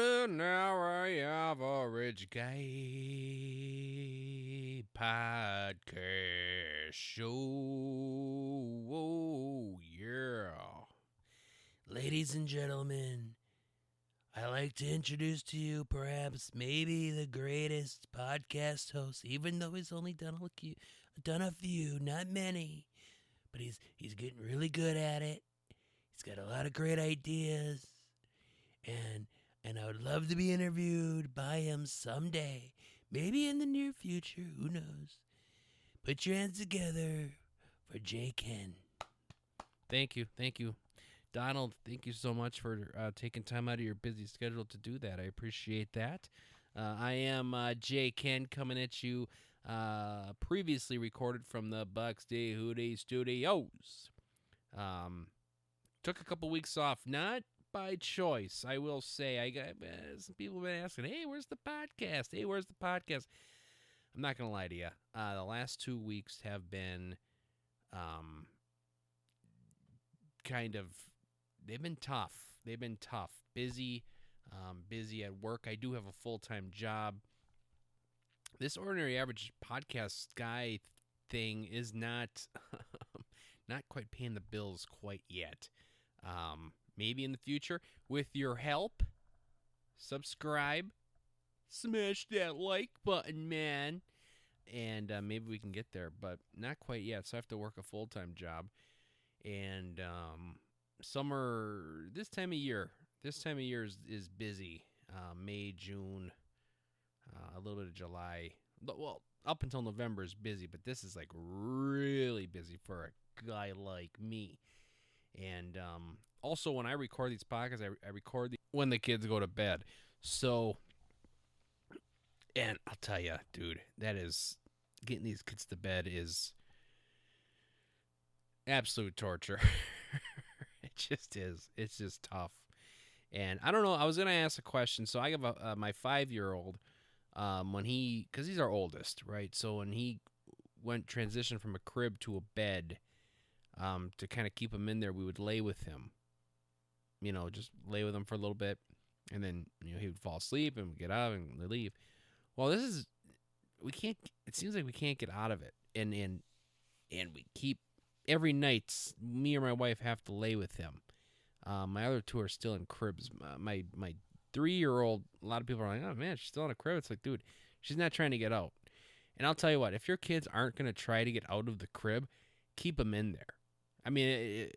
Ordinary Average Guy Podcast Show. Oh, yeah. Ladies and gentlemen, I'd like to introduce to you perhaps maybe the greatest podcast host, even though he's only done a few, not many, but he's getting really good at it. He's got a lot of great ideas, and I would love to be interviewed by him someday, maybe in the near future. Who knows? Put your hands together for J-Kenn. Thank you, Donald. Thank you so much for taking time out of your busy schedule to do that. I appreciate that. I am J-Kenn coming at you, previously recorded from the Bucks Day Hootie Studios. Took a couple weeks off, not by choice, I will say. I got some people have been asking, "Hey, where's the podcast? Hey, where's the podcast?" I'm not gonna lie to you. The last 2 weeks have been, they've been tough. Busy, busy at work. I do have a full-time job. This ordinary average podcast guy thing is not not quite paying the bills quite yet. Maybe in the future, with your help, subscribe, smash that like button, man, and maybe we can get there, but not quite yet. So I have to work a full-time job, and summer this time of year is busy. May, June, a little bit of July. Well, up until November is busy, but this is like really busy for a guy like me. And also, when I record these podcasts, I record when the kids go to bed. So, and I'll tell you, dude, that is, getting these kids to bed is absolute torture. It just is. It's just tough. And I don't know, I was going to ask a question. So I have my 5-year-old, because he's our oldest, right? So when he transitioned from a crib to a bed, to kind of keep him in there, we would lay with him. Just lay with him for a little bit, and then he would fall asleep and we'd get up and leave. Well, it seems like we can't get out of it, and we keep, every night me or my wife have to lay with him. My other two are still in cribs. My 3-year-old, a lot of people are like, "Oh man, she's still in a crib." It's like, dude, she's not trying to get out. And I'll tell you what, if your kids aren't going to try to get out of the crib, keep them in there. I mean,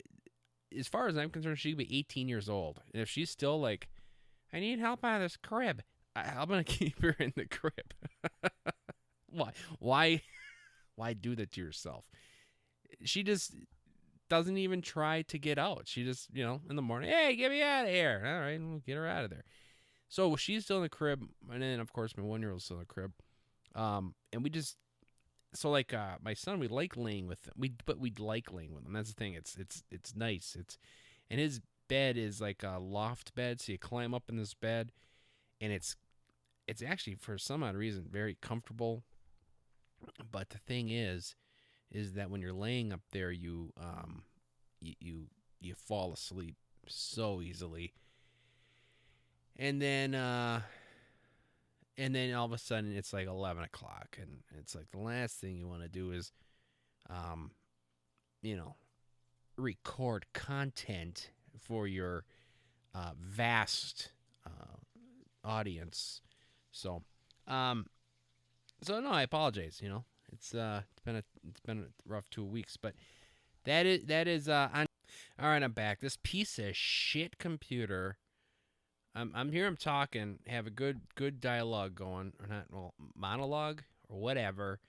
as far as I'm concerned, she could be 18 years old. And if she's still like, "I need help out of this crib," I'm going to keep her in the crib. Why do that to yourself? She just doesn't even try to get out. She just, in the morning, "Hey, get me out of here." All right, we'll get her out of there. So she's still in the crib. And then, of course, my 1-year-old's still in the crib. And we just, so like my son, we like laying with him. We like laying with him. That's the thing. It's nice. And his bed is like a loft bed, so you climb up in this bed, and it's actually, for some odd reason, very comfortable. But the thing is that when you're laying up there, you fall asleep so easily, and then all of a sudden it's like 11 o'clock, and it's like the last thing you want to do is, record content for your vast audience. So no, I apologize. It's been a rough 2 weeks, but that is on. All right, I'm back. This piece of shit computer. I'm here. I'm talking. Have a good dialogue going, or not? Well, monologue or whatever,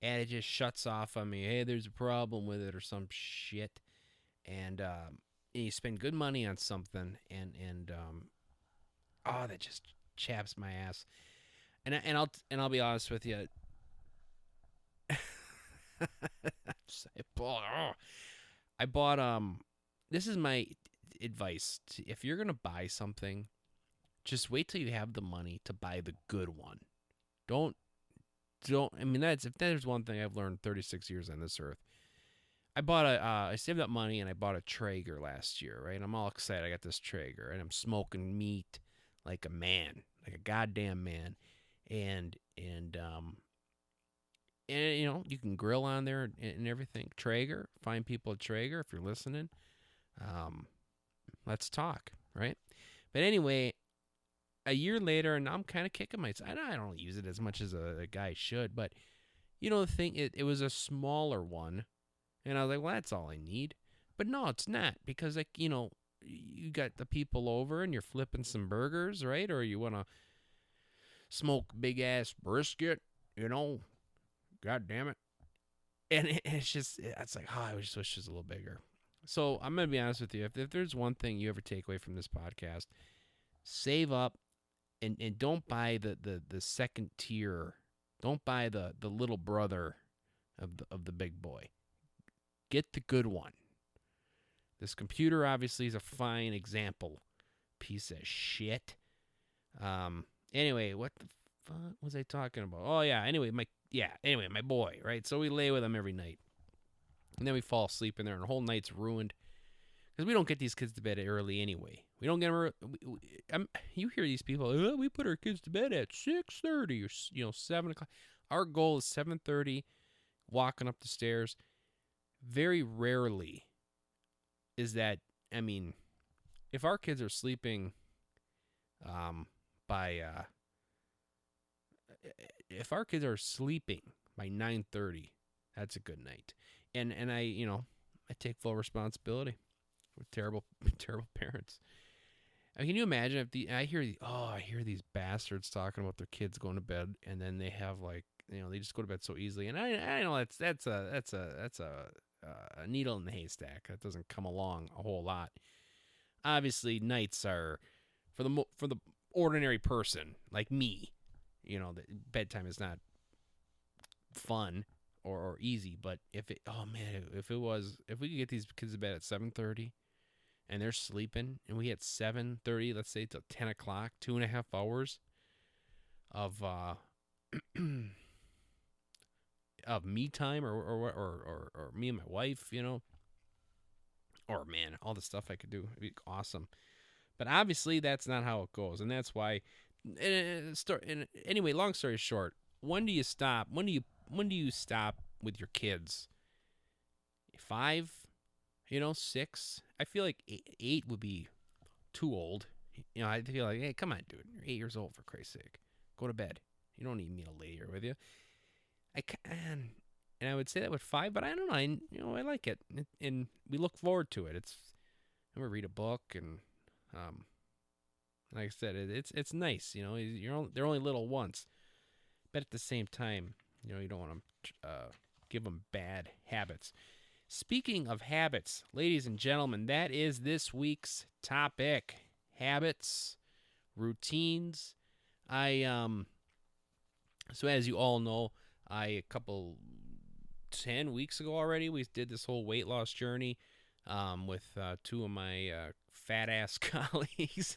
and it just shuts off on me. "Hey, there's a problem with it," or some shit, and you spend good money on something, and that just chaps my ass. And I'll be honest with you. I bought this is my advice. If you're gonna buy something, just wait till you have the money to buy the good one. Don't. I mean, if there's one thing I've learned 36 years on this earth. I saved up money and I bought a Traeger last year, right? I'm all excited. I got this Traeger and I'm smoking meat like a man, like a goddamn man. And you know, you can grill on there and everything. Traeger, find people at Traeger if you're listening. Um, let's talk, right? But anyway, a year later, and I'm kind of kicking myself. I don't use it as much as a guy should, but you know the thing, it was a smaller one, and I was like, well, that's all I need. But no, it's not, because like, you know, you got the people over and you're flipping some burgers, right? Or you want to smoke big ass brisket, you know, god damn it. And it's just, it's like, oh, I just wish it was a little bigger. So I'm gonna be honest with you. If there's one thing you ever take away from this podcast, save up and don't buy the second tier. Don't buy the little brother of the big boy. Get the good one. This computer obviously is a fine example. Piece of shit. Anyway, what the fuck was I talking about? Oh yeah. Anyway, my boy, right? So we lay with him every night, and then we fall asleep in there, and the whole night's ruined because we don't get these kids to bed early anyway. We don't get them. You hear these people? Oh, we put our kids to bed at 6:30 or 7 o'clock. Our goal is 7:30. Walking up the stairs. Very rarely is that. I mean, if our kids are sleeping, if our kids are sleeping by 9:30, that's a good night. And I take full responsibility. We're terrible parents. Can you imagine if I hear these bastards talking about their kids going to bed, and then they have they just go to bed so easily. And I know that's a needle in the haystack. That doesn't come along a whole lot. Obviously, nights are for the ordinary person like me. The bedtime is not fun or easy. But if we could get these kids to bed at 7:30. And they're sleeping, and we had 7:30, let's say, till 10 o'clock, 2.5 hours of of me time, or me and my wife, or man, all the stuff I could do. It'd be awesome. But obviously, that's not how it goes, and that's why. Anyway, long story short, when do you stop? When do you stop with your kids? 5. 6. I feel like 8 would be too old. I feel like, hey, come on, dude. You're 8 years old, for Christ's sake. Go to bed. You don't need me to lay here with you. I can, and I would say that with 5, but I don't know. I like it, and we look forward to it. We read a book, and like I said, it's nice. They're only little once, but at the same time, you don't want to give them bad habits. Speaking of habits, ladies and gentlemen, that is this week's topic. Habits, routines. So as you all know, a couple 10 weeks ago already, we did this whole weight loss journey with 2 of my fat ass colleagues.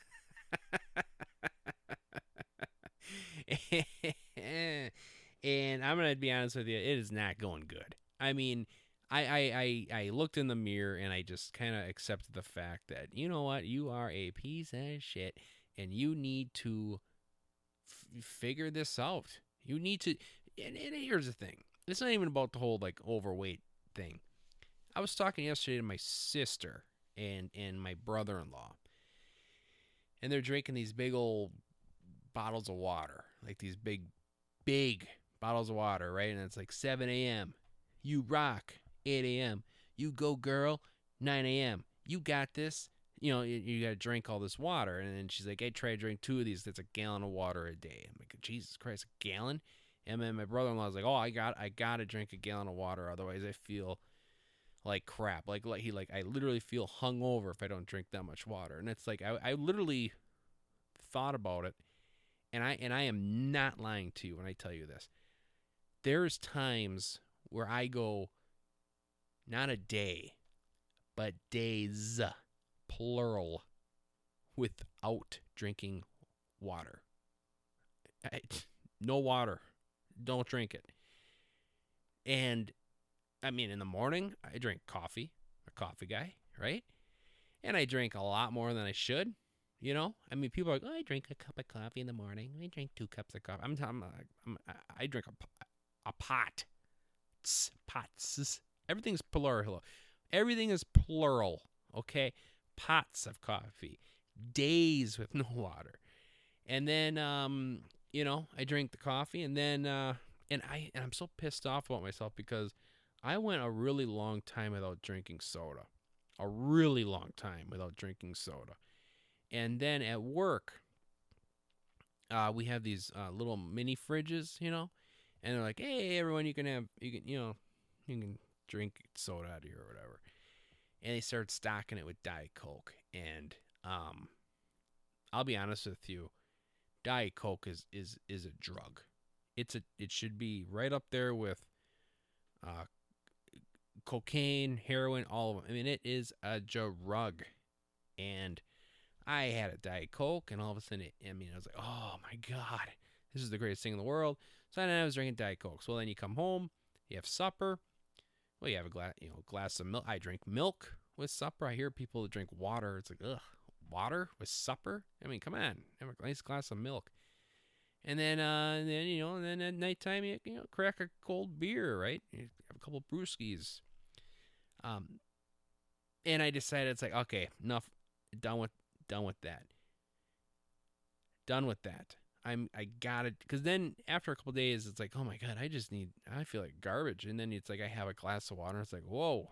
And I'm going to be honest with you, it is not going good. I mean, I looked in the mirror and I just kind of accepted the fact that, you know what, you are a piece of shit and you need to figure this out. You need to, and here's the thing. It's not even about the whole overweight thing. I was talking yesterday to my sister and my brother-in-law, and they're drinking these big old bottles of water, like these big bottles of water, right? And it's like 7 a.m. You rock. 8 a.m. You go, girl. 9 a.m. You got this. You got to drink all this water. And then she's like, hey, try to drink 2 of these. That's a gallon of water a day. I'm like, Jesus Christ, a gallon? And then my brother-in-law was like, oh, I got to drink a gallon of water. Otherwise, I feel like crap. I literally feel hungover if I don't drink that much water. And it's like, I literally thought about it. And I am not lying to you when I tell you this. There's times where I go, not a day, but days, plural, without drinking water. No water. Don't drink it. And, I mean, in the morning, I drink coffee. I'm a coffee guy, right? And I drink a lot more than I should. You know, I mean, people are like, oh, I drink a cup of coffee in the morning. I drink 2 cups of coffee. I drink a pot. Pots. Everything's plural. Everything is plural. Okay, pots of coffee, days with no water, and then I drink the coffee, and then I'm so pissed off about myself because I went a really long time without drinking soda, a really long time without drinking soda, and then at work, we have these little mini fridges, and they're like, hey, everyone, you can drink soda out of here or whatever. And they started stocking it with Diet Coke. And I'll be honest with you, Diet Coke is a drug. It should be right up there with uh, cocaine, heroin, all of them. I mean, it is a drug. And I had a Diet Coke, and all of a sudden, I was like, oh my God, this is the greatest thing in the world. So then I was drinking Diet Coke. So then you come home, you have supper. Well, you have a glass of milk. I drink milk with supper. I hear people that drink water. It's like, ugh, water with supper? I mean, come on, have a nice glass of milk. And then at nighttime, you crack a cold beer, right? You have a couple brewskis. Um, and I decided it's like, okay, enough, done with that. Done with that. I got it, because then after a couple days, it's like, oh my God, I feel like garbage. And then it's like I have a glass of water. It's like, whoa,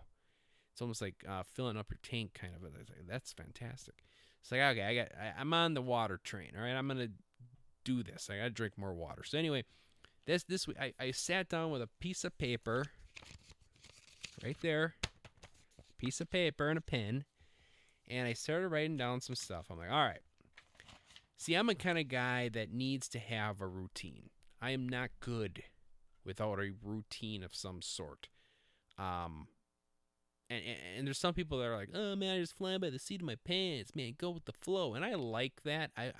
it's almost like filling up your tank, kind of. It's like, that's fantastic. It's like, okay, I'm on the water train. All right, I'm gonna do this. I gotta drink more water. So anyway, this week I sat down with a piece of paper, right there, piece of paper and a pen, and I started writing down some stuff. I'm like, all right. See, I'm a kind of guy that needs to have a routine. I am not good without a routine of some sort. And there's some people that are like, oh man, I just fly by the seat of my pants, man, go with the flow. And I like that. I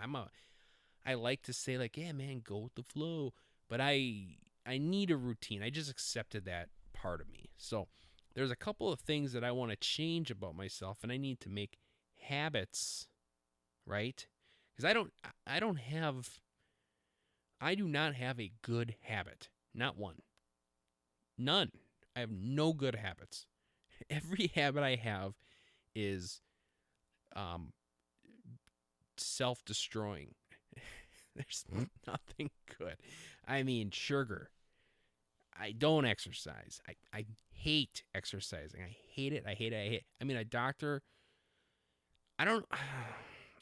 like to say like, yeah, man, go with the flow. But I need a routine. I just accepted that part of me. So there's a couple of things that I want to change about myself, and I need to make habits, right? Because I do not have a good habit. Not one. None. I have no good habits. Every habit I have is self-destroying. There's nothing good. I mean, sugar. I don't exercise. I hate exercising. I hate it. I hate it. I hate it. I mean, a doctor, I don't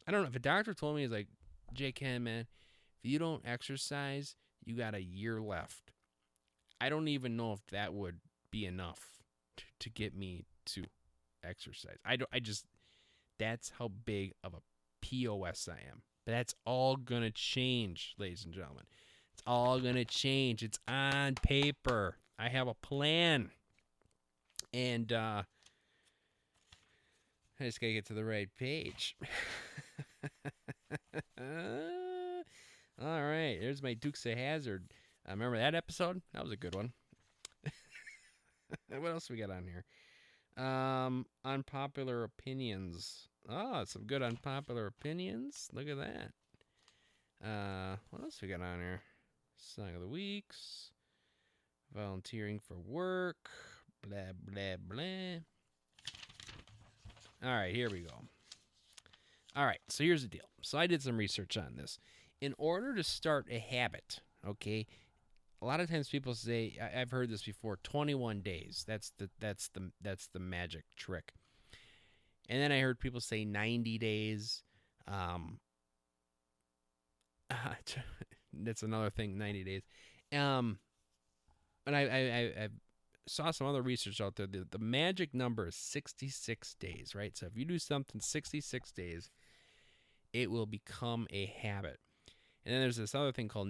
know. If a doctor told me, he's like, J-Kenn, man, if you don't exercise, you got a year left. I don't even know if that would be enough to get me to exercise. That's how big of a POS I am. But that's all going to change, ladies and gentlemen. It's all going to change. It's on paper. I have a plan. And I just got to get to the right page. All right. There's my Dukes of Hazzard. Remember that episode? That was a good one. What else we got on here? Unpopular opinions. Oh, some good unpopular opinions. Look at that. What else we got on here? Song of the Weeks. Volunteering for work. Blah, blah, blah. All right, here we go. All right, so here's the deal. So I did some research on this. In order to start a habit, okay, a lot of times people say, I've heard this before, 21 days. That's the magic trick. And then I heard people say 90 days. That's another thing, 90 days. And I saw some other research out there. The magic number is 66 days, right? So if you do something 66 days, it will become a habit. And then there's this other thing called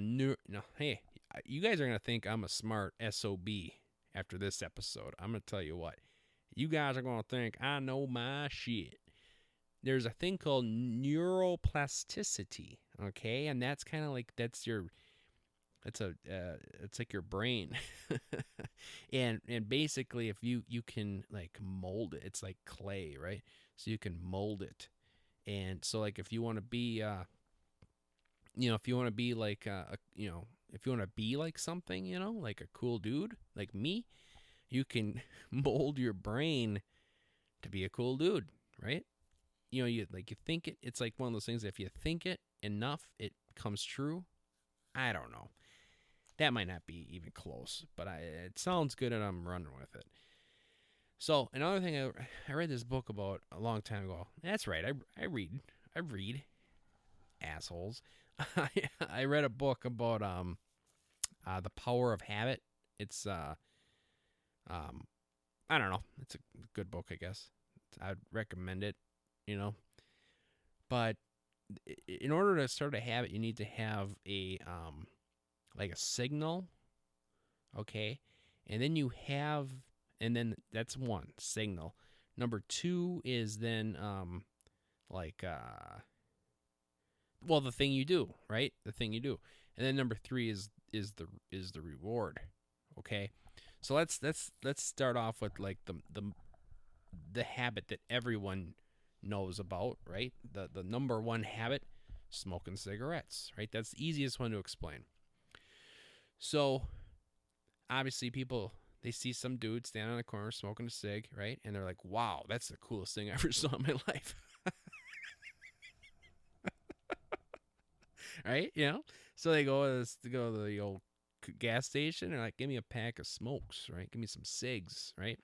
hey, you guys are going to think I'm a smart SOB after this episode. I'm going to tell you what. You guys are going to think I know my shit. There's a thing called neuroplasticity, okay? And that's kind of like, it's like your brain. and basically if you can like mold it, it's like clay, right? So you can mold it. And so, like, if you want to be, if you want to be like, if you want to be like something, like a cool dude, like me, you can mold your brain to be a cool dude, right? You think it. It's like one of those things. If you think it enough, it comes true. I don't know. That might not be even close, but it sounds good, and I'm running with it. So another thing, I read this book about a long time ago. That's right. I read, assholes. I read a book about the power of habit. It's I don't know. It's a good book, I guess. I'd recommend it. You know, but in order to start a habit, you need to have a like a signal, okay? And then and then that's one signal. Number two is then like well, the thing you do, right? The thing you do. And then number three is the reward, okay? So let's start off with like the habit that everyone knows about, right? The number one habit, smoking cigarettes, right? That's the easiest one to explain. So obviously people, they see some dude standing on the corner smoking a cig, right? And they're like, wow, that's the coolest thing I ever saw in my life. Right? So they go to the old gas station and like, give me a pack of smokes, right? Give me some cigs, right?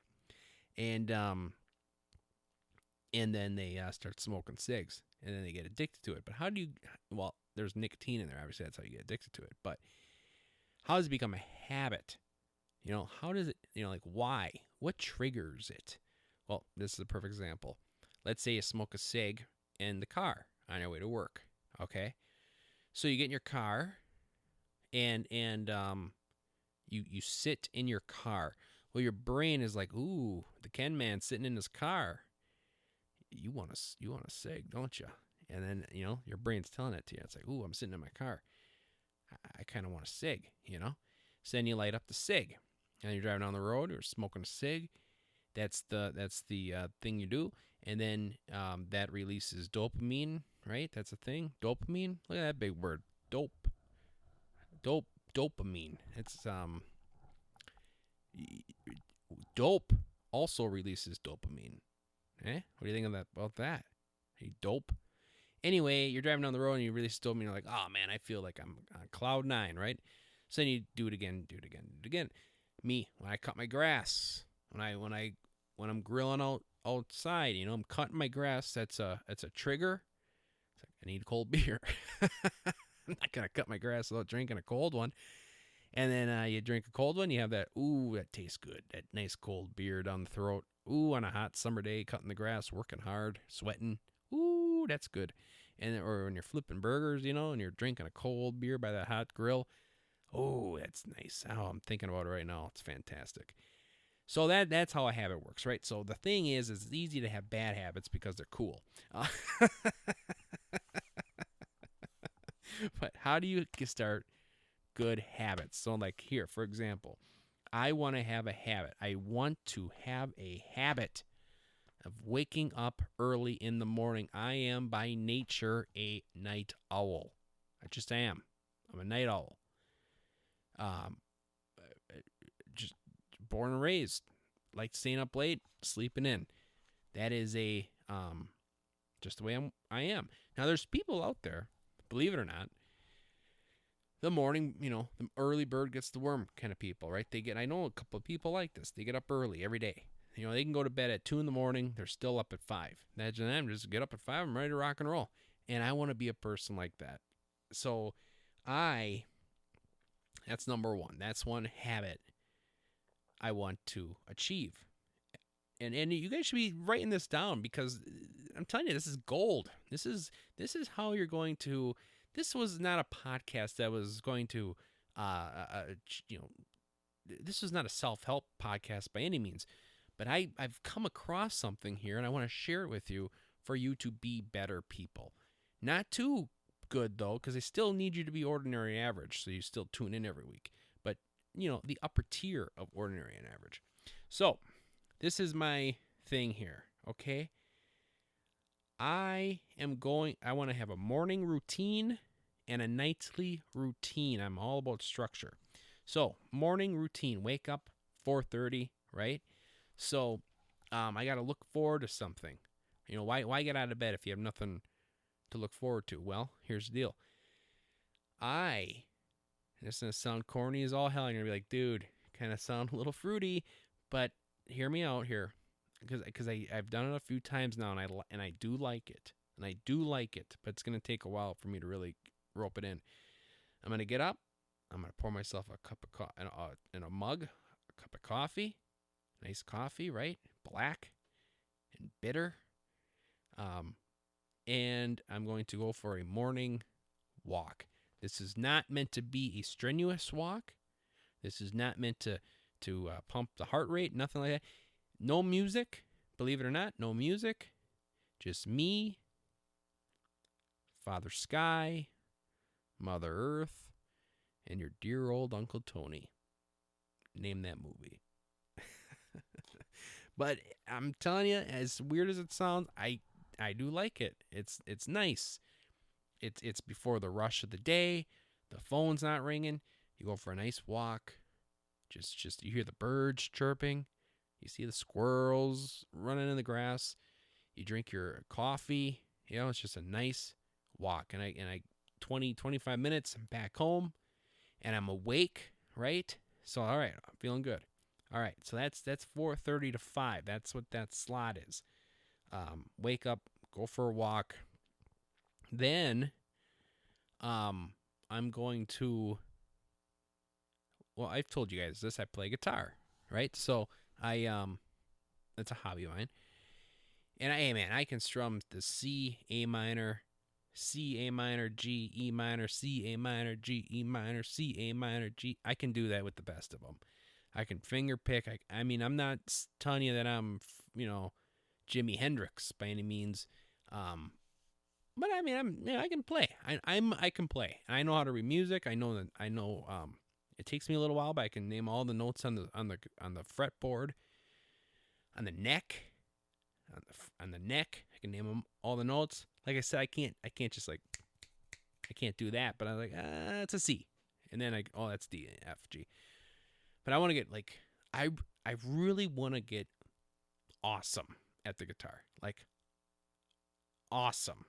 And then they start smoking cigs, and then they get addicted to it. But how do you? Well, there's nicotine in there. Obviously, that's how you get addicted to it. But how does it become a habit? How does it? Like, why? What triggers it? Well, this is a perfect example. Let's say you smoke a cig in the car on your way to work. Okay, so you get in your car, and you sit in your car. Well, your brain is like, ooh, the Ken man sitting in his car. You want a cig, don't you? And then, your brain's telling it to you. It's like, ooh, I'm sitting in my car. I kind of want a cig, So then you light up the cig, and you're driving down the road, you're smoking a cig. That's the thing you do. And then that releases dopamine, right? That's a thing. Dopamine. Look at that big word. Dopamine. It's dope also releases dopamine. What do you think about that? Hey, dope. Anyway, you're driving down the road and you release dopamine. You're like, oh man, I feel like I'm on cloud nine, right? So then you do it again. Me, when I cut my grass, when I'm grilling outside, I'm cutting my grass. That's a trigger. It's like, I need a cold beer. I'm not gonna cut my grass without drinking a cold one. And then you drink a cold one. You have that. Ooh, that tastes good. That nice cold beer down the throat. Ooh, on a hot summer day, cutting the grass, working hard, sweating. Ooh, that's good. Or when you're flipping burgers, and you're drinking a cold beer by that hot grill. Oh, that's nice. Oh, I'm thinking about it right now. It's fantastic. So that's how a habit works, right? So the thing is it's easy to have bad habits because they're cool. But how do you start good habits? So like here, for example, I want to have a habit. I want to have a habit of waking up early in the morning. I am by nature a night owl. I just am. I'm a night owl. Just born and raised, like staying up late, sleeping in. That is just the way I am. Now there's people out there, believe it or not, the morning, the early bird gets the worm kind of people, right? I know a couple of people like this. They get up early every day. They can go to bed at 2 a.m. They're still up at 5. Imagine them, just get up at 5. I'm ready to rock and roll. And I want to be a person like that. So that's number one. That's one habit I want to achieve. And you guys should be writing this down because I'm telling you, this is gold. This is how you're going to. This was not a podcast that was going to, this was not a self-help podcast by any means. But I've come across something here, and I want to share it with you for you to be better people. Not too good, though, because I still need you to be ordinary average, so you still tune in every week. But, the upper tier of ordinary and average. So, this is my thing here, okay? I want to have a morning routine and a nightly routine. I'm all about structure. So, morning routine, wake up 4:30, right? So, I got to look forward to something. Why get out of bed if you have nothing to look forward to? Well, here's the deal. This is going to sound corny as all hell. You're going to be like, dude, kind of sound a little fruity, but hear me out here. Because I've done it a few times now, and I do like it. And I do like it, but it's going to take a while for me to really rope it in. I'm going to get up. I'm going to pour myself a cup of coffee in a mug, a cup of coffee. Nice coffee, right? Black and bitter. And I'm going to go for a morning walk. This is not meant to be a strenuous walk. This is not meant to pump the heart rate, nothing like that. No music, believe it or not, no music. Just me, Father Sky, Mother Earth, and your dear old Uncle Tony. Name that movie. But I'm telling you, as weird as it sounds, I do like it. It's nice. It's before the rush of the day. The phone's not ringing. You go for a nice walk. Just you hear the birds chirping. You see the squirrels running in the grass. You drink your coffee. It's just a nice walk. And I 25 minutes, I'm back home and I'm awake, right? So all right, I'm feeling good. All right, so that's 4:30 to 5. That's what that slot is. Wake up, go for a walk. Then I'm going to, well, I've told you guys this, I play guitar, right? So that's a hobby of mine. And I can strum the C, A minor, C, A minor, G, E minor, C, A minor, G, E minor, C, A minor, G. I can do that with the best of them. I can finger pick. I'm not telling you that I'm, Jimi Hendrix by any means. But I can play. I can play. I know how to read music. I know. It takes me a little while, but I can name all the notes on the fretboard, on the neck, on the neck. I can name them all the notes. Like I said, I can't just I can't do that. But I'm like, it's a C, and then that's D, F, G. But I want to get I really want to get awesome at the guitar, awesome,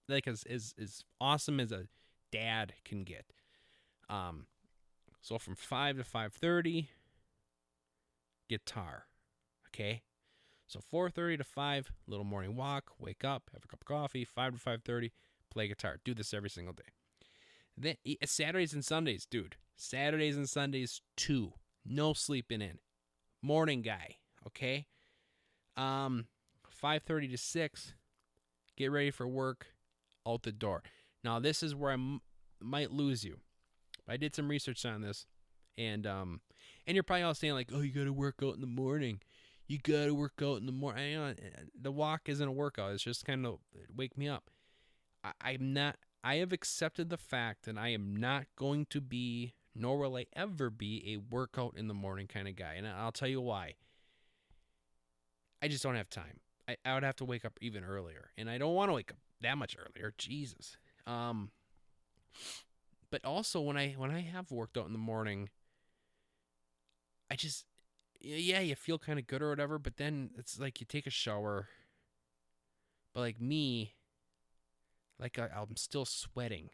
as awesome as a dad can get. So from 5 to 5:30, guitar, okay. So 4:30 to 5, little morning walk, wake up, have a cup of coffee. 5 to 5:30, play guitar. Do this every single day. Then Saturdays and Sundays, dude. Saturdays and Sundays too. No sleeping in. Morning guy, okay? 5:30 to 6, get ready for work, out the door. Now, this is where I might lose you. I did some research on this, and you're probably all saying, like, oh, you got to work out in the morning. You got to work out in the morning. The walk isn't a workout. It's just kind of wake me up. I have accepted the fact that I am not going to be, nor will I ever be, a workout in the morning kind of guy. And I'll tell you why. I just don't have time. I would have to wake up even earlier. And I don't want to wake up that much earlier. Jesus. But also when I have worked out in the morning, I just, you feel kind of good or whatever. But then it's like you take a shower. But like me, I'm still sweating.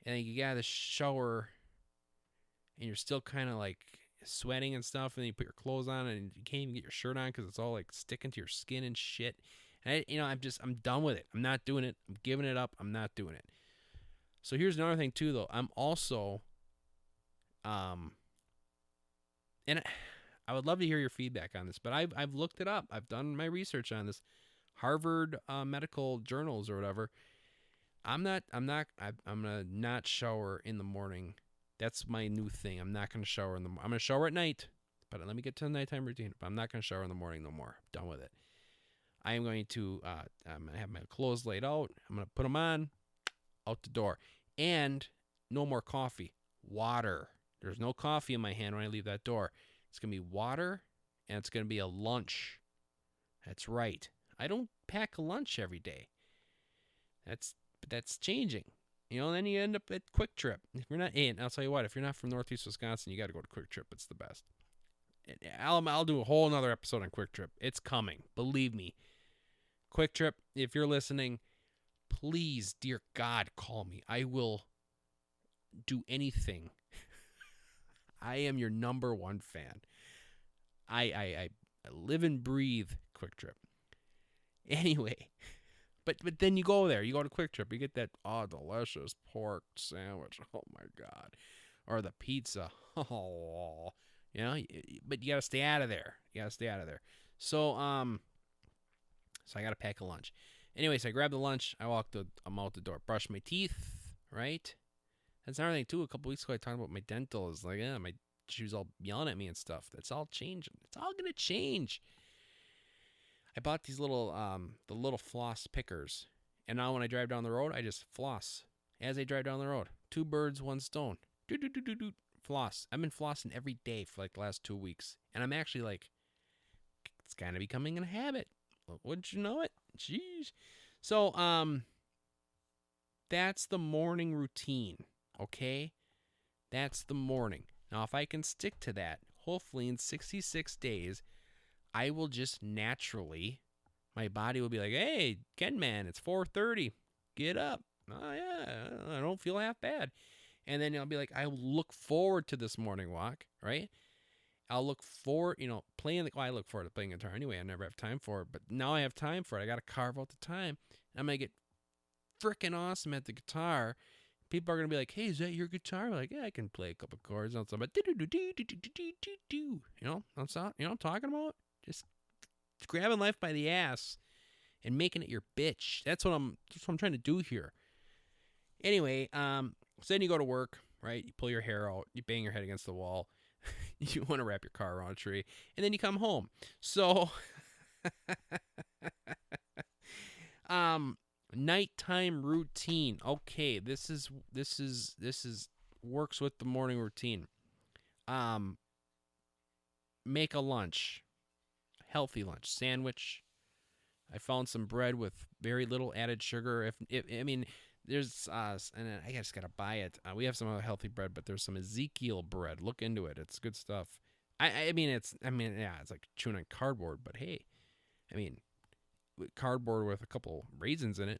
And you get out of the shower and you're still kind of like sweating and stuff, and then you put your clothes on and you can't even get your shirt on because it's all like sticking to your skin and shit. And I'm done with it. I'm not doing it. I'm giving it up. I'm not doing it. So here's another thing too, though. I'm also, and I would love to hear your feedback on this, but I've looked it up. I've done my research on this. Harvard medical journals or whatever. I'm gonna not shower in the morning. That's my new thing. I'm not gonna shower I'm gonna shower at night, but let me get to the nighttime routine. But I'm not gonna shower in the morning no more. I'm done with it. I am going to I'm gonna have my clothes laid out. I'm gonna put them on, out the door, and no more coffee. Water. There's no coffee in my hand when I leave that door. It's gonna be water, and it's gonna be a lunch. That's right. I don't pack a lunch every day. That's changing. Then you end up at Quick Trip. If you're not, and I'll tell you what, if you're not from Northeast Wisconsin, you got to go to Quick Trip. It's the best. I'll do a whole another episode on Quick Trip. It's coming. Believe me. Quick Trip, if you're listening, please, dear God, call me. I will do anything. I am your number one fan. I live and breathe Quick Trip. Anyway, but then you go there. You go to Quick Trip. You get that delicious pork sandwich. Oh my God, or the pizza. Oh, but you gotta stay out of there. So so I gotta pack a lunch. Anyways, I grab the lunch. I'm out the door. Brush my teeth. Right. That's another thing too. A couple weeks ago, I talked about my dental. Is like, she was all yelling at me and stuff. That's all changing. It's all gonna change. I bought these little the little floss pickers, and now when I drive down the road, I just floss as I drive down the road. 2 birds, 1 stone. Do floss. I've been flossing every day for like the last 2 weeks, and I'm actually like, it's kind of becoming a habit. Wouldn't you know it? Jeez. So that's the morning routine. Okay, that's the morning. Now, if I can stick to that, hopefully in 66 days, I will just naturally, my body will be like, hey, Ken man, it's 4:30. Get up. Oh, yeah, I don't feel half bad. And then I'll be like, I look forward to this morning walk, right? I'll look forward, I look forward to playing guitar anyway. I never have time for it, but now I have time for it. I got to carve out the time. I'm going to get freaking awesome at the guitar. People are going to be like, hey, is that your guitar? I'm like, yeah, I can play a couple chords. And something, that's what I'm talking about? Just grabbing life by the ass and making it your bitch. That's what I'm trying to do here. Anyway, so then you go to work, right? You pull your hair out, you bang your head against the wall. You want to wrap your car around a tree, and then you come home. So, nighttime routine. Okay, this is works with the morning routine. Make a lunch, healthy lunch, sandwich. I found some bread with very little added sugar. There's and I just gotta buy it. We have some other healthy bread, but there's some Ezekiel bread. Look into it; it's good stuff. It's like chewing on cardboard, but hey, cardboard with a couple raisins in it,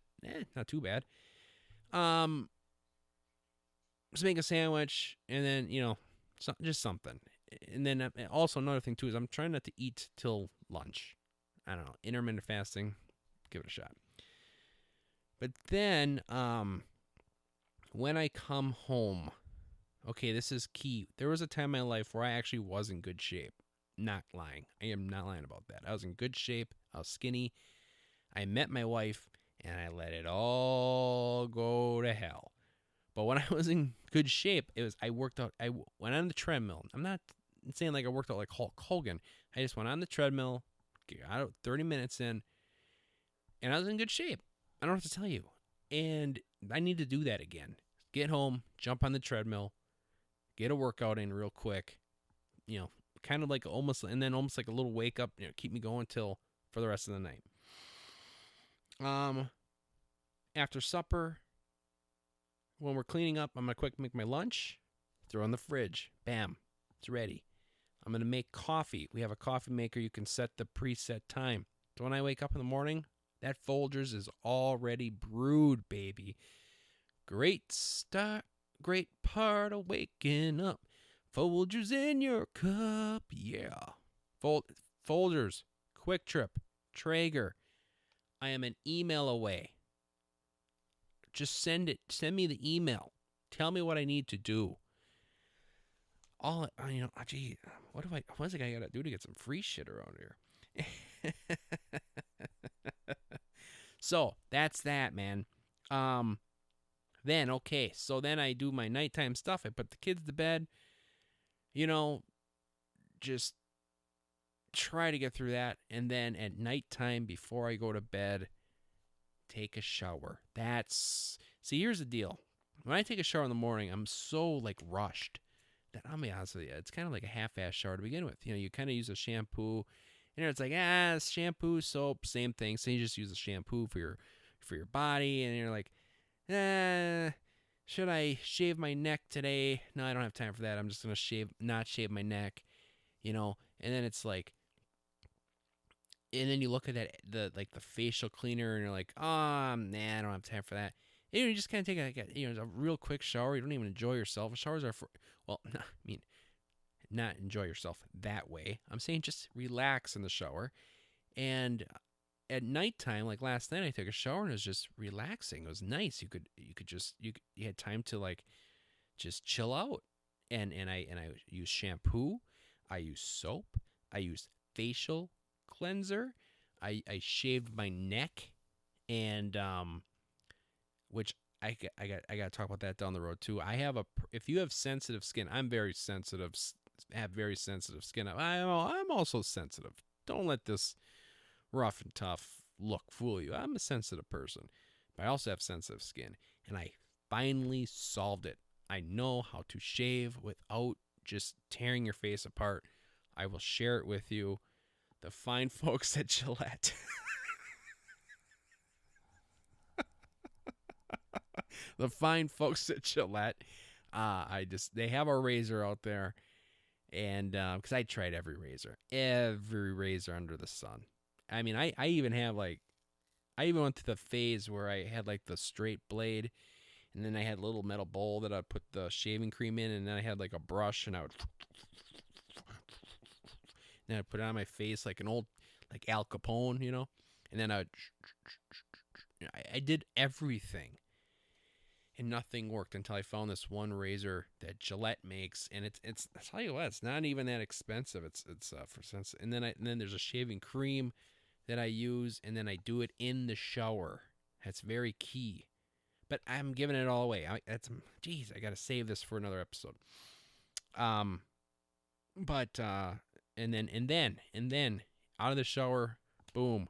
not too bad. Just make a sandwich, and then just something. And then also another thing too is I'm trying not to eat till lunch. I don't know, intermittent fasting. Give it a shot. But then, when I come home, okay, this is key. There was a time in my life where I actually was in good shape. Not lying. I am not lying about that. I was in good shape. I was skinny. I met my wife, and I let it all go to hell. But when I was in good shape, I worked out. I went on the treadmill. I'm not saying like I worked out like Hulk Hogan. I just went on the treadmill, got 30 minutes in, and I was in good shape. I don't have to tell you. And I need to do that again. Get home, jump on the treadmill, get a workout in real quick, kind of like almost like a little wake up, keep me going for the rest of the night. After supper, when we're cleaning up, I'm going to quick make my lunch, throw in the fridge. Bam, it's ready. I'm going to make coffee. We have a coffee maker. You can set the preset time. So when I wake up in the morning, that Folgers is already brewed, baby. Great start, great part of waking up. Folgers in your cup, yeah. Folgers, Quick Trip, Traeger. I am an email away. Just send me the email. Tell me what I need to do. What is I gotta do to get some free shit around here? So that's that, man. Then I do my nighttime stuff. I put the kids to bed. Just try to get through that, and then at nighttime before I go to bed, take a shower. Here's the deal. When I take a shower in the morning, I'm so like rushed that I'll be honest with you, it's kind of like a half-ass shower to begin with. You kind of use a shampoo. It's like, shampoo, soap, same thing. So you just use a shampoo for for your body, and you're like, should I shave my neck today? No, I don't have time for that. I'm just gonna not shave my neck, and then it's like, and then you look at that the facial cleaner, and you're like, oh man, I don't have time for that. And you just kind of take a real quick shower. You don't even enjoy yourself. Showers are for, well, I mean, not enjoy yourself that way. I'm saying just relax in the shower. And at nighttime, like last night, I took a shower and it was just relaxing. It was nice. You had time to like just chill out. And I use shampoo, I use soap, I use facial cleanser, I shaved my neck, and which I got to talk about that down the road too. If you have sensitive skin, I'm very sensitive. Have very sensitive skin. I'm also sensitive. Don't let this rough and tough look fool you. I'm a sensitive person, but I also have sensitive skin, and I finally solved it. I know how to shave without just tearing your face apart. I will share it with you. The fine folks at Gillette. The fine folks at Gillette. They have a razor out there, and because I tried every razor under the sun. I mean, I even went through the phase where I had like the straight blade, and then I had a little metal bowl that I put the shaving cream in, and then I had like a brush, and I would, then I put it on my face like an old, like Al Capone, and then I did everything, and nothing worked until I found this one razor that Gillette makes, and it's I tell you what, it's not even that expensive. It's for sense, and then there's a shaving cream that I use, and then I do it in the shower. That's very key. But I'm giving it all away. I got to save this for another episode. But and then out of the shower, boom,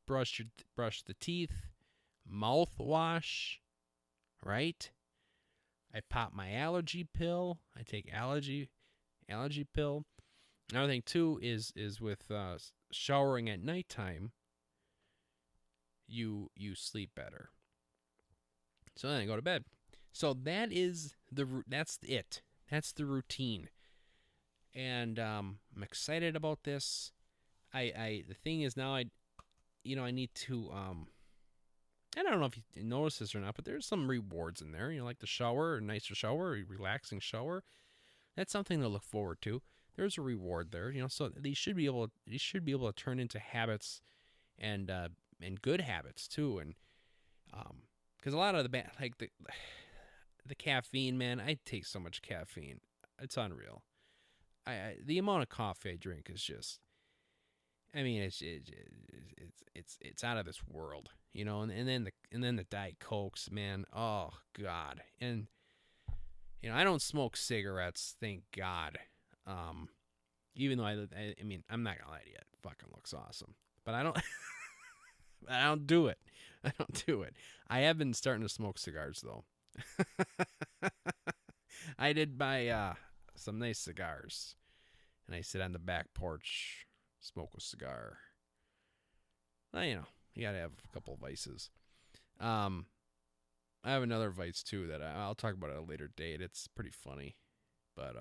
brush the teeth, mouthwash, right? I pop my allergy pill. I take allergy pill. Another thing too is with showering at nighttime, you sleep better. So then I go to bed. So that's it. That's the routine. And I'm excited about this. The thing is now I need to I don't know if you notice this or not, but there's some rewards in there. Like the shower, a nicer shower, a relaxing shower. That's something to look forward to. There's a reward there, so these should be able to turn into habits, and good habits too. And because a lot of the caffeine, man, I take so much caffeine, it's unreal. The amount of coffee I drink is just, I mean, it's out of this world, and then the Diet Cokes, man. Oh God. And I don't smoke cigarettes, thank God. Even though I mean, I'm not gonna lie to you, it fucking looks awesome, but I don't I don't do it. I have been starting to smoke cigars though. I did buy some nice cigars, and I sit on the back porch, smoke a cigar. Well, you gotta have a couple of vices. I have another vice too that I'll talk about at a later date. It's pretty funny, but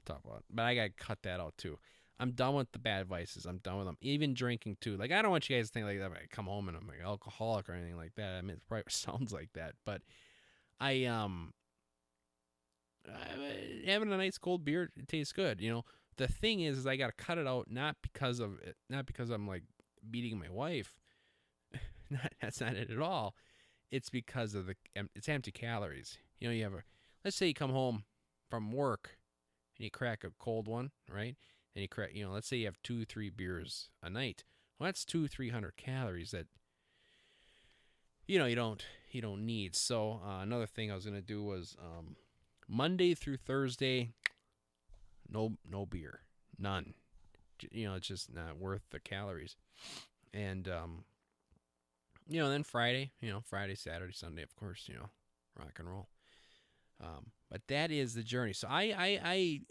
talk about it. But I gotta cut that out too. I'm done with the bad vices. I'm done with them. Even drinking too. Like, I don't want you guys to think like that. I come home and I'm like alcoholic or anything like that. I mean, it probably sounds like that, but having a nice cold beer, it tastes good. The thing is I gotta cut it out, not because of it, not because I'm like beating my wife. That's not it at all. It's because of it's empty calories. Let's say you come home from work and you crack a cold one, right? And you crack, let's say you have 2-3 beers a night. Well, that's 200-300 calories that you don't need. So another thing I was gonna do was Monday through Thursday, no beer, none. It's just not worth the calories. And then Friday, Friday, Saturday, Sunday, of course, rock and roll. But that is the journey. So I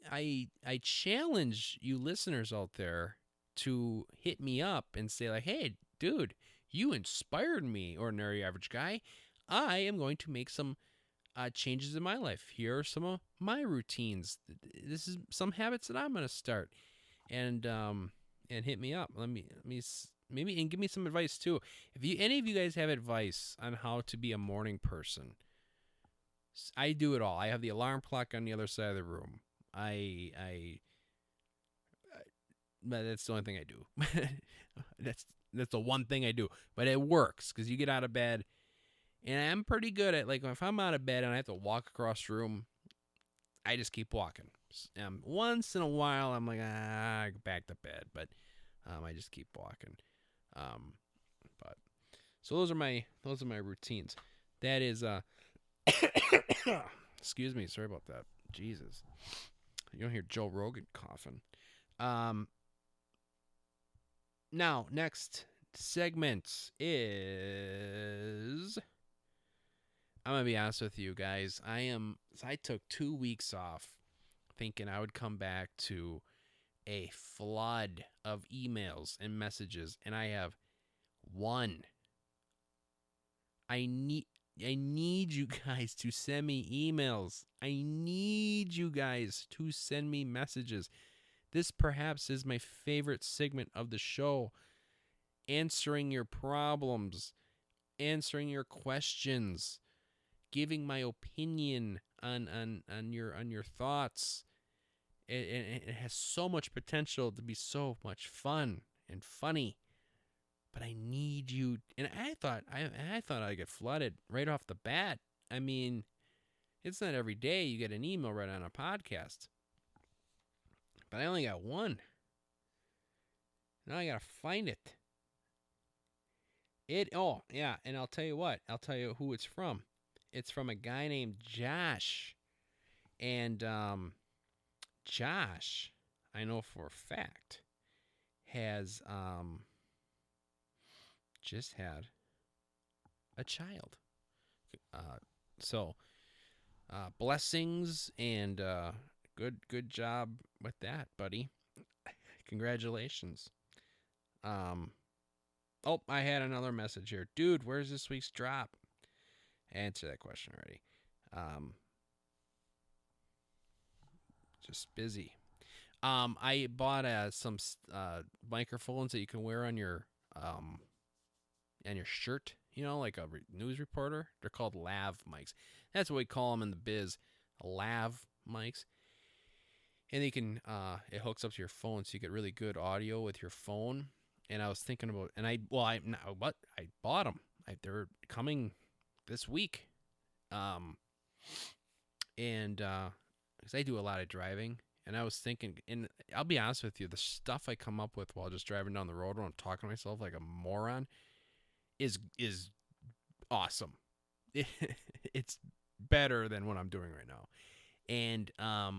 challenge you listeners out there to hit me up and say like, hey, dude, You inspired me, ordinary average guy. I am going to make some changes in my life. Here are some of my routines. This is some habits that I'm going to start, and hit me up. Let me maybe and give me some advice too. If any of you guys have advice on how to be a morning person, I do it all. I have the alarm clock on the other side of the room. But that's the only thing I do. that's the one thing I do. But it works because you get out of bed, and I'm pretty good at, like, if I'm out of bed and I have to walk across the room, I just keep walking. Once in a while, I'm like, back to bed, but I just keep walking. But so those are my routines. That is excuse me, sorry about that. Jesus, you don't hear Joe Rogan coughing. Now, next segment is, I'm going to be honest with you guys. I took 2 weeks off thinking I would come back to a flood of emails and messages, and I have one. I need you guys to send me emails. I need you guys to send me messages. This perhaps is my favorite segment of the show. Answering your problems, answering your questions, giving my opinion on your thoughts. It has so much potential to be so much fun and funny. But I need you, and I thought I'd get flooded right off the bat. I mean, it's not every day you get an email right on a podcast. But I only got one. Now I gotta find it. And I'll tell you what. I'll tell you who it's from. It's from a guy named Josh. And Josh, I know for a fact, has just had a child. So blessings and good job with that, buddy. Congratulations. I had another message here. Dude, where's this week's drop? Answer that question already. Just busy. I bought some microphones that you can wear on your shirt, like a news reporter. They're called lav mics. That's what we call them in the biz, lav mics. And they can, it hooks up to your phone, so you get really good audio with your phone. And I was thinking about, I bought them. They're coming this week. Because I do a lot of driving, and I was thinking, and I'll be honest with you, the stuff I come up with while just driving down the road when I'm talking to myself like a moron is awesome. It's better than what I'm doing right now. And I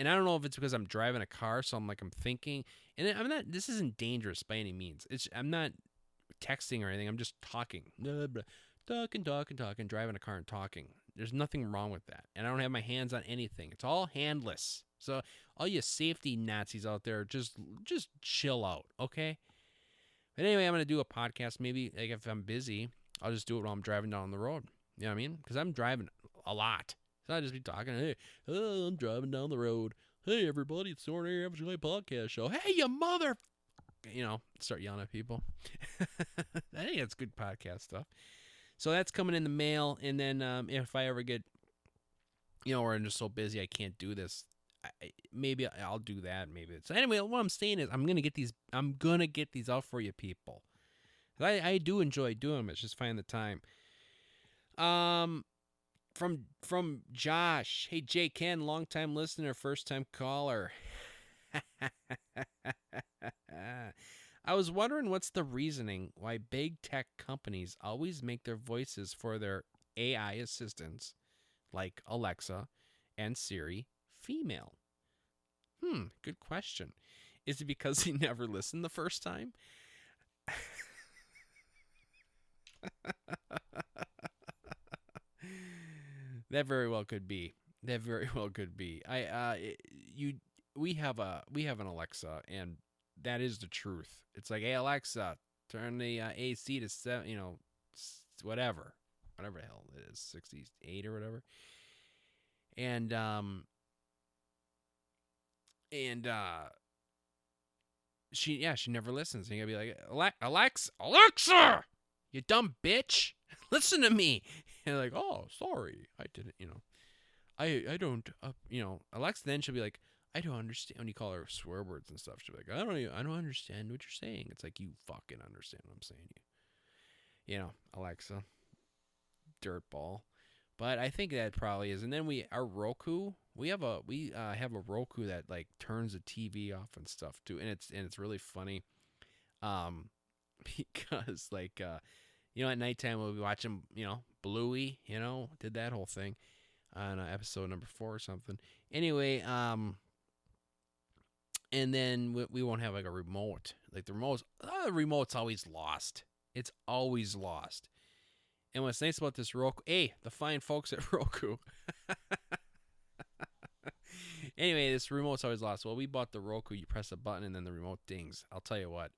don't know if it's because I'm driving a car, so I'm thinking, and I'm not, this isn't dangerous by any means. I'm not texting or anything. I'm just talking. Talking, driving a car and talking. There's nothing wrong with that. And I don't have my hands on anything. It's all handless. So all you safety Nazis out there, just chill out, okay? But anyway, I'm going to do a podcast. Maybe if I'm busy, I'll just do it while I'm driving down the road. You know what I mean? Because I'm driving a lot. So I'll just be talking, hey, I'm driving down the road. Hey, everybody, it's the Ordinary Average Guy podcast show. Hey, you mother... start yelling at people. I think that's good podcast stuff. So that's coming in the mail, and then if I ever get, or I'm just so busy I can't do this, maybe I'll do that. Maybe. So anyway, what I'm saying is I'm gonna get these out for you people. I do enjoy doing them. It's just finding the time. From Josh. Hey, J-Kenn, long-time listener, first-time caller. I was wondering what's the reasoning why big tech companies always make their voices for their AI assistants, like Alexa and Siri, female. Good question. Is it because he never listened the first time? That very well could be. We have an Alexa, and that is the truth. It's like, hey, Alexa, turn the AC to 7, whatever the hell it is, 68 or whatever. And she never listens. And you gotta be like, Alexa, you dumb bitch, listen to me. And like, oh, sorry, I didn't, I don't, Alexa. Then she'll be like, I don't understand. When you call her swear words and stuff, she'll be like, I don't understand what you're saying. It's like, you fucking understand what I'm saying, Alexa, dirtball. But I think that probably is. And then our Roku, we have a Roku that like turns the TV off and stuff too, and it's really funny, because like at nighttime we'll be watching Bluey, did that whole thing on episode number 4 or something. Anyway, and then we won't have like a remote. Like the remote's always lost. It's always lost. And what's nice about this Roku, the fine folks at Roku. Anyway, this remote's always lost. Well, we bought the Roku. You press a button and then the remote dings. I'll tell you what.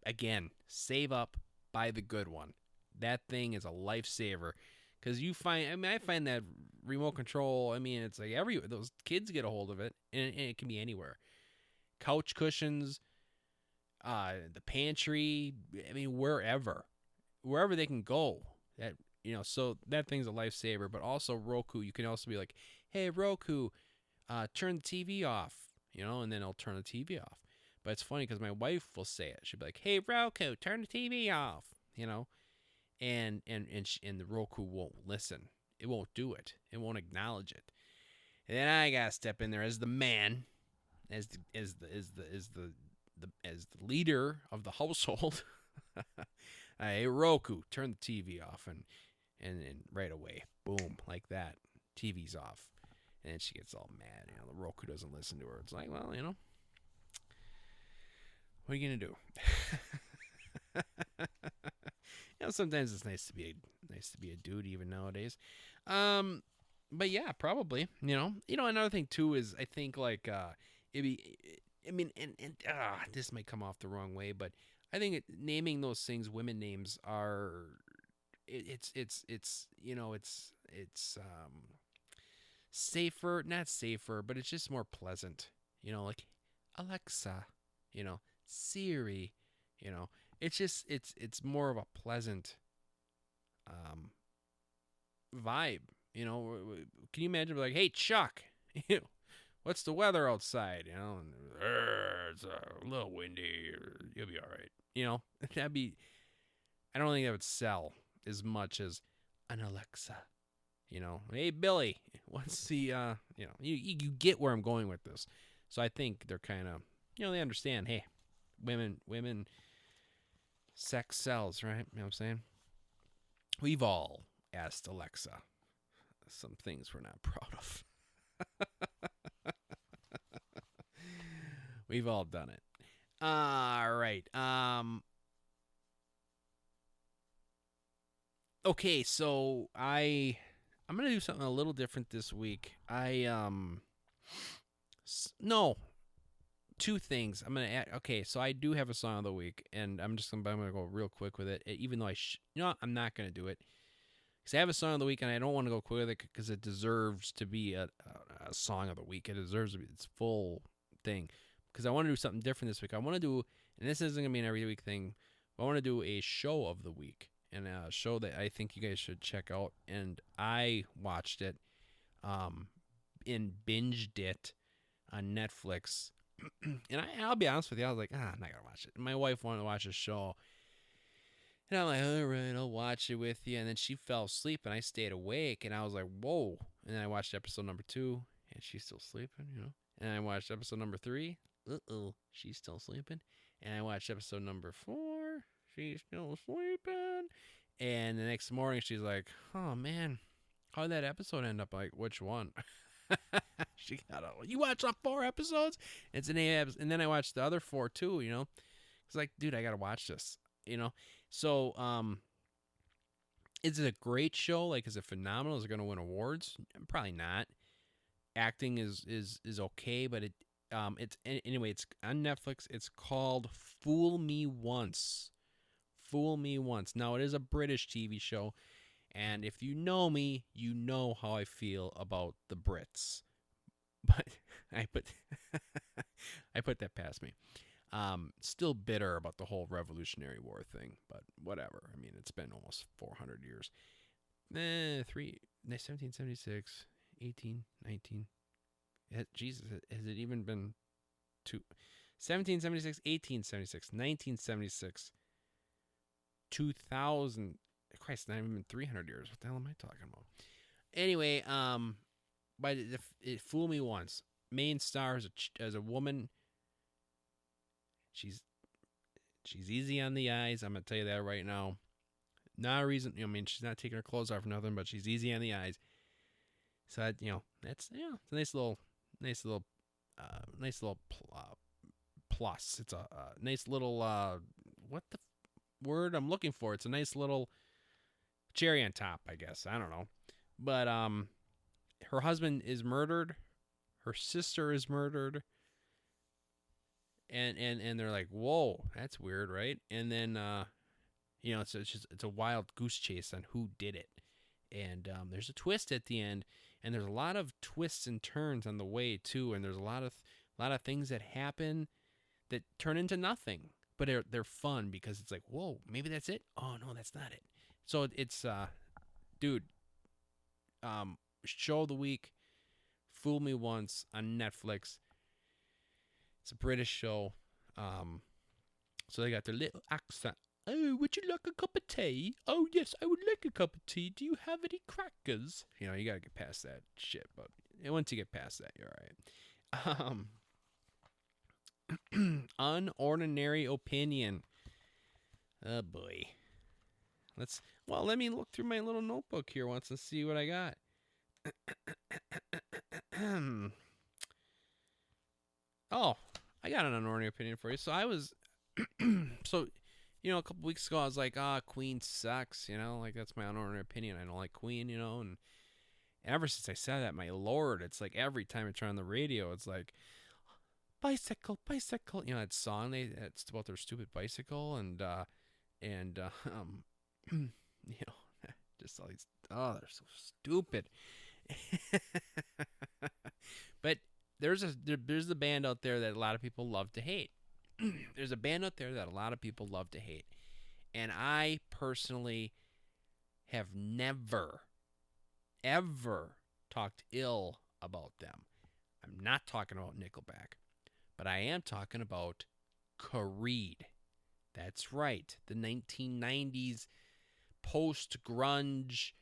Again, save up, buy the good one. That thing is a lifesaver. Because I find that remote control, it's like those kids get a hold of it, and it can be anywhere. Couch cushions, the pantry, wherever they can go. That so that thing's a lifesaver. But also Roku, you can also be like, hey Roku, turn the TV off, and then it'll turn the TV off. But it's funny because my wife will say it. She'll be like, hey Roku, turn the TV off, and the Roku won't listen. It won't do it. It won't acknowledge it. And then I gotta step in there as the man, as the leader of the household. Hey Roku, turn the TV off, and right away, boom, like that, TV's off, and then she gets all mad. The Roku doesn't listen to her. It's like, well, what are you gonna do? Sometimes it's nice to be a dude even nowadays. But yeah, probably. Another thing too is I think like this might come off the wrong way, but I think naming those things women names are it's safer, not safer, but it's just more pleasant. Like Alexa, Siri, it's just it's more of a pleasant vibe. Can you imagine like, hey Chuck, what's the weather outside? It's a little windy. You'll be all right. That'd be. I don't think that would sell as much as an Alexa. Hey Billy, what's the you get where I'm going with this. So I think they're kind of they understand. Hey, women, sex sells, right? You know what I'm saying? We've all asked Alexa some things we're not proud of. We've all done it. All right. Okay, so I'm gonna do something a little different this week. No, two things. I'm gonna add. Okay, so I do have a song of the week, and I'm gonna go real quick with it. Even though I'm not gonna do it because I have a song of the week, and I don't want to go quick with it because it deserves to be a song of the week. It deserves to be its full thing. Because I want to do something different this week. I want to do, and this isn't gonna be an every week thing, but I want to do a show of the week, and a show that I think you guys should check out. And I watched it, and binged it on Netflix. And I'll be honest with you, I was like, I'm not gonna watch it. And my wife wanted to watch a show, and I'm like, all right, I'll watch it with you. And then she fell asleep, and I stayed awake, and I was like, whoa. And then I watched episode number 2, and she's still sleeping, And I watched episode number 3. She's still sleeping. And I watched episode number 4. She's still sleeping. And the next morning, she's like, oh man, how'd that episode end up? Like, which one? She got you watched all 4 episodes? It's an 8 episode. And then I watched the other 4 too, It's like, dude, I gotta watch this, So, is it a great show? Like, is it phenomenal? Is it gonna win awards? Probably not. Acting is okay, but it's anyway, it's on Netflix. It's called Fool Me Once. Fool Me Once. Now, it is a British TV show, and if you know me, you know how I feel about the Brits. But I put I put that past me. Still bitter about the whole Revolutionary War thing, but whatever. I mean, it's been almost 400 years. 1776, 18, 19. Jesus, has it even been 1776, 1876, 1976, 2000. Christ, not even 300 years. What the hell am I talking about? Anyway, but it Fool Me Once. Main star as a woman. She's easy on the eyes. I'm gonna tell you that right now. Not a reason. I mean, she's not taking her clothes off or nothing, but she's easy on the eyes. So that, that's it's a nice little plus. It's a nice little what the word I'm looking for? It's a nice little cherry on top, I guess. I don't know, but her husband is murdered. Her sister is murdered. And they're like, whoa, that's weird, right? And then it's a wild goose chase on who did it, and there's a twist at the end, and there's a lot of twists and turns on the way too, and there's a lot of things that happen that turn into nothing, but they're fun because it's like, whoa, maybe that's it. Oh no, that's not it. So it's dude, show of the week, Fool Me Once on Netflix. It's a British show. So they got their little accent. Oh, would you like a cup of tea? Oh, yes, I would like a cup of tea. Do you have any crackers? You got to get past that shit. But once you get past that, you're all right. Unordinary opinion. Oh, boy. Let me look through my little notebook here once and see what I got. Oh, I got an unordinary opinion for you. So I was, a couple weeks ago I was like, Queen sucks, like that's my unordinary opinion. I don't like Queen, and ever since I said that, my lord, it's like every time I turn on the radio, it's like, bicycle, bicycle, that song, it's about their stupid bicycle, and just all these, they're so stupid. But there's a band out there that a lot of people love to hate. There's a band out there that a lot of people love to hate. And I personally have never, ever talked ill about them. I'm not talking about Nickelback, but I am talking about Creed. That's right. The 1990s post-grunge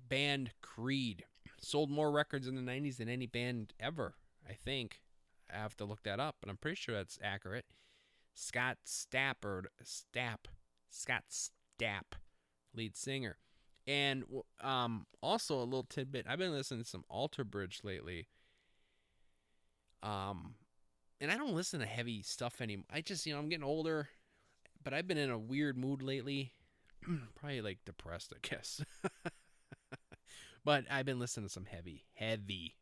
band Creed. Sold more records in the 90s than any band ever, I think. I have to look that up, but I'm pretty sure that's accurate. Scott Stapp, lead singer. And also a little tidbit, I've been listening to some Alter Bridge lately. And I don't listen to heavy stuff anymore. I just, I'm getting older, but I've been in a weird mood lately. Probably like depressed, I guess. But I've been listening to some heavy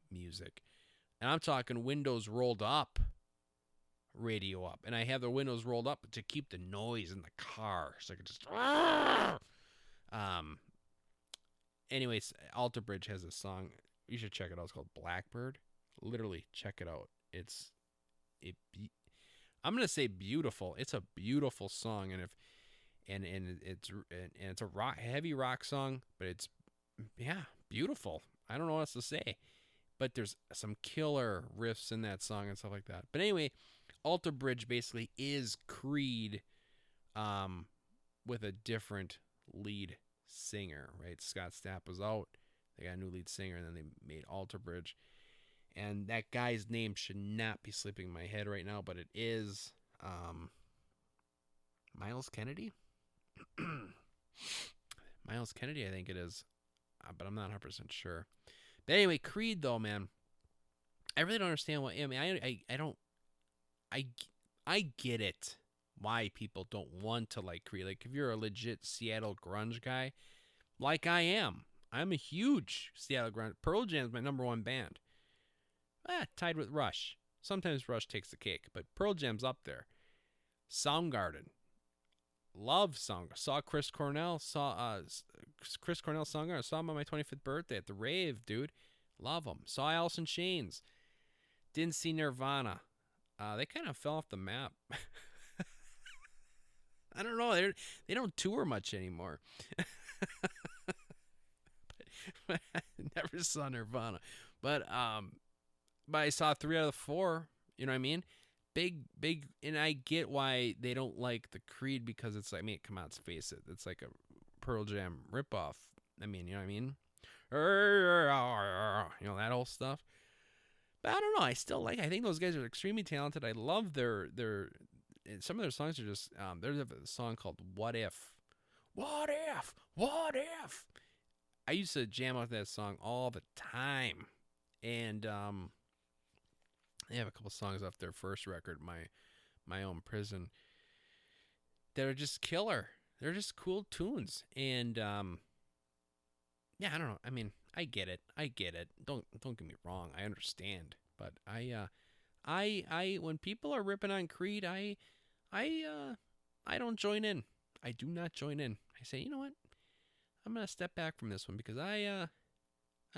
music. And I'm talking windows rolled up, radio up. And I have the windows rolled up to keep the noise in the car. So I can just... Anyways, Alter Bridge has a song. You should check it out. It's called Blackbird. Literally, check it out. I'm gonna say beautiful. It's a beautiful song, and it's a heavy rock song, but it's beautiful. I don't know what else to say, but there's some killer riffs in that song and stuff like that. But anyway, Alter Bridge basically is Creed, with a different lead singer. Right, Scott Stapp was out. They got a new lead singer, and then they made Alter Bridge. And that guy's name should not be slipping my head right now, but it is Miles Kennedy. Miles Kennedy, I think it is, but I'm not 100% sure. But anyway, Creed though, man, I really don't understand what. I mean, I get it why people don't want to like Creed. Like if you're a legit Seattle grunge guy, like I am, I'm a huge Seattle grunge. Pearl Jam's my number one band. Tied with Rush. Sometimes Rush takes the cake, but Pearl Jam's up there. Soundgarden. Love Soundgarden. Saw Chris Cornell. Chris Cornell Soundgarden. Saw him on my 25th birthday at the rave, dude. Love them. Saw Alice in Chains. Didn't see Nirvana. They kind of fell off the map. I don't know. They don't tour much anymore. but I never saw Nirvana. But I saw 3 out of the 4. You know what I mean? Big, and I get why they don't like the Creed, because it's like, I mean, come on, let's face it. It's like a Pearl Jam ripoff. I mean, you know what I mean? You know, that whole stuff. But I don't know. I think those guys are extremely talented. I love their some of their songs are just, there's a song called What If. What If? What If? I used to jam out that song all the time. And they have a couple songs off their first record, My Own Prison, that are just killer. They're just cool tunes. And yeah, I don't know. I mean, I get it. Don't get me wrong. I understand. But I when people are ripping on Creed, I don't join in. I do not join in. I say, you know what? I'm gonna step back from this one, because I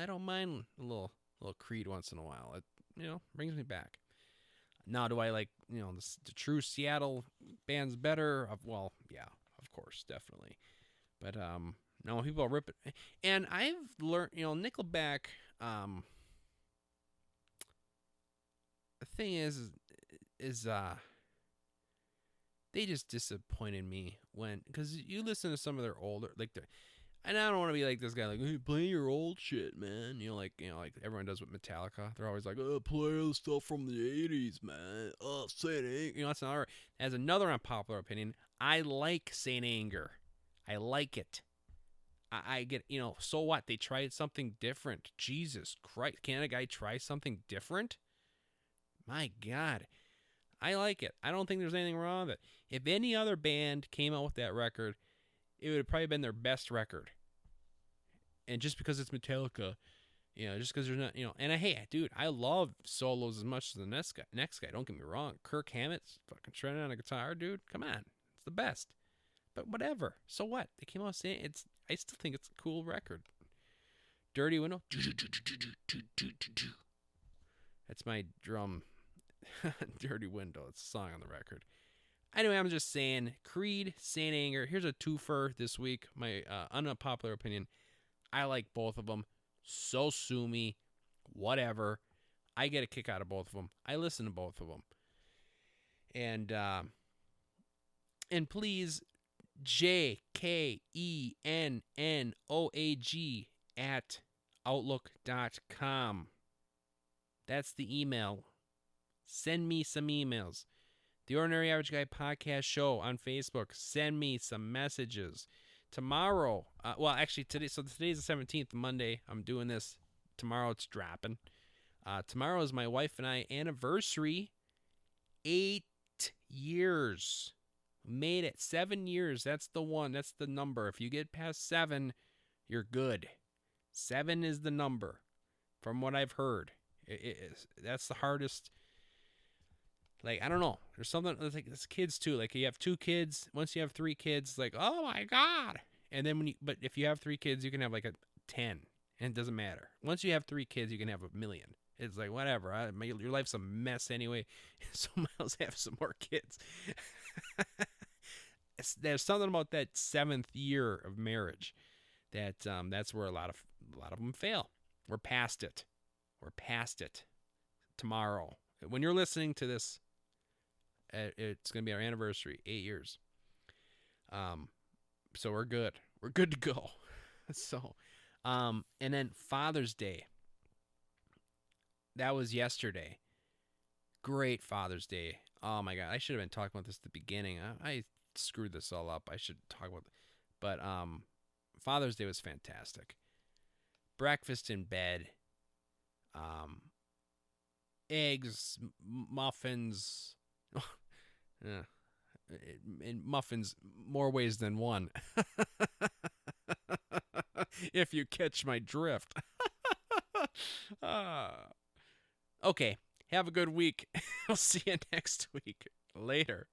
don't mind a little Creed once in a while. It, you know, brings me back. Now, do I like, you know, the true Seattle bands better? Well, yeah, of course, definitely. But no, people are ripping, and I've learned, you know, Nickelback. The thing is they just disappointed me because you listen to some of their older, and I don't want to be like this guy, like, hey, play your old shit, man. You know, like everyone does with Metallica. They're always like, oh, play the stuff from the 80s, man. Oh, Saint Anger. You know, that's another. As another unpopular opinion, I like Saint Anger. I like it. I get, you know, so what? They tried something different. Jesus Christ. Can't a guy try something different? My God. I like it. I don't think there's anything wrong with it. If any other band came out with that record, it would have probably been their best record. And just because it's Metallica, you know, just because there's not, you know, and hey, dude, I love solos as much as the next guy. Don't get me wrong. Kirk Hammett's fucking shredding on a guitar, dude. Come on. It's the best. But whatever. So what? They came out saying I still think it's a cool record. Dirty Window. That's my drum. Dirty Window. It's a song on the record. Anyway, I'm just saying, Creed, Saint Anger. Here's a twofer this week. My unpopular opinion. I like both of them. So sue me. Whatever. I get a kick out of both of them. I listen to both of them. And please, JKENNOAG at outlook.com. That's the email. Send me some emails. The Ordinary Average Guy Podcast Show on Facebook. Send me some messages. Tomorrow, today, so today's the 17th, Monday. I'm doing this. Tomorrow it's dropping. Tomorrow is my wife and I anniversary. 8 years. Made it. 7 years. That's the one. That's the number. If you get past 7, you're good. 7 is the number, from what I've heard. That's the hardest. Like, I don't know. There's something, like, it's kids too. Like, you have 2 kids. Once you have 3 kids, like, oh my God. And then but if you have 3 kids, you can have like a 10, and it doesn't matter. Once you have 3 kids, you can have 1,000,000. It's like, whatever. Your life's a mess anyway. Someone else have some more kids. There's something about that 7th year of marriage that's where a lot of them fail. We're past it. Tomorrow, when you're listening to this, it's going to be our anniversary, 8 years. So we're good. We're good to go. So, and then Father's Day. That was yesterday. Great Father's Day. Oh my God. I should have been talking about this at the beginning. I screwed this all up. I should talk about it. But Father's Day was fantastic. Breakfast in bed. Eggs, muffins. And muffins more ways than one. If you catch my drift. Okay. Have a good week. I'll see you next week. Later.